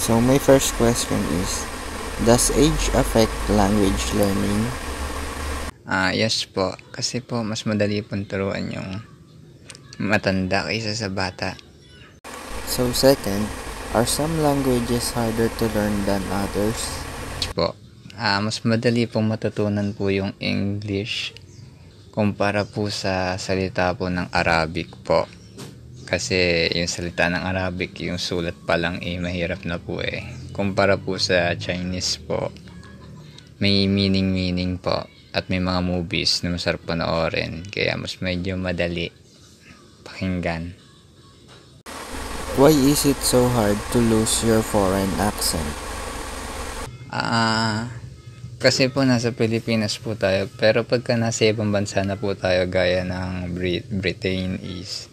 So my first question is, does age affect language learning? Yes po. Kasi po mas madali pong turuan yung matanda kaysa sa bata. So second, are some languages harder to learn than others? Po. Mas madali pong matutunan po yung English kumpara po sa salita po ng Arabic po. Kasi yung salita ng Arabic, yung sulat pa lang mahirap na po eh. Kumpara po sa Chinese po, may meaning po. At may mga movies na masarap panoorin. Kaya mas medyo madali pakinggan. Why is it so hard to lose your foreign accent? Kasi po nasa Pilipinas po tayo. Pero pagka nasa ibang bansa na po tayo gaya ng Britain is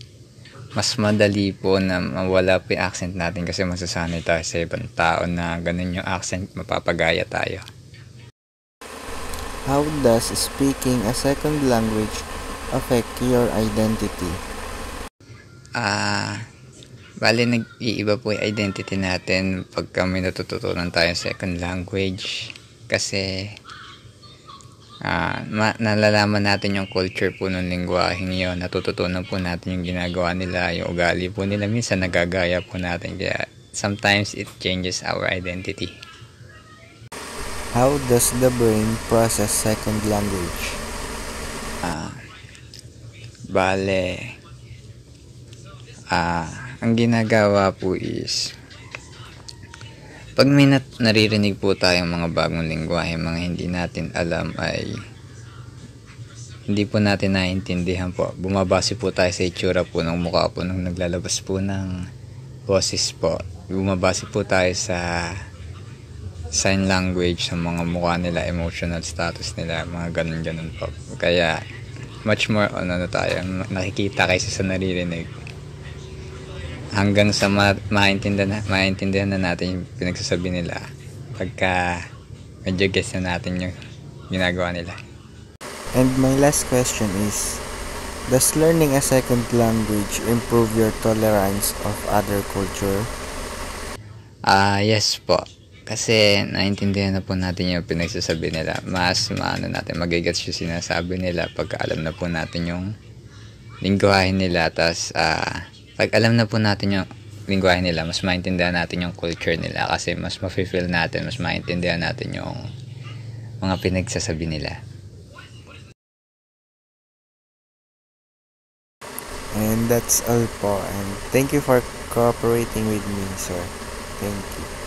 mas madali po na mawala po yung accent natin kasi masasanay tayo sa ibang tao na ganun yung accent, mapapagaya tayo. How does speaking a second language affect your identity? Bali nag-iiba po yung identity natin pagka may natututunan tayo second language. Kasi nalalaman natin yung culture po ng lingwaheng yun. Natututunan po natin yung ginagawa nila, yung ugali po nila. Minsan nagagaya po natin. Kaya sometimes it changes our identity. How does the brain process second language? Ang ginagawa po is pag may naririnig po tayong mga bagong lingwahe, mga hindi natin alam ay hindi po natin naiintindihan po. Bumabase po tayo sa itsura po ng mukha po nung naglalabas po ng boses po. Bumabase po tayo sa sign language sa mga mukha nila, emotional status nila, mga ganun po. Kaya much more on tayo nakikita kaysa sa naririnig. Hanggang sa maintindihan na natin yung pinagsasabi nila pagka medyo guess na natin yung ginagawa nila. And my last question is, does learning a second language improve your tolerance of other culture? Yes po. Kasi naintindihan na po natin yung pinagsasabi nila. Mas natin magigets yung sinasabi nila pagka alam na po natin yung lingwahe nila. Tas pag alam na po natin yung lingwahe nila, mas maintindihan natin yung culture nila. Kasi mas mafe-feel natin, mas maintindihan natin yung mga pinagsasabi nila. And that's all po. And thank you for cooperating with me, sir. Thank you.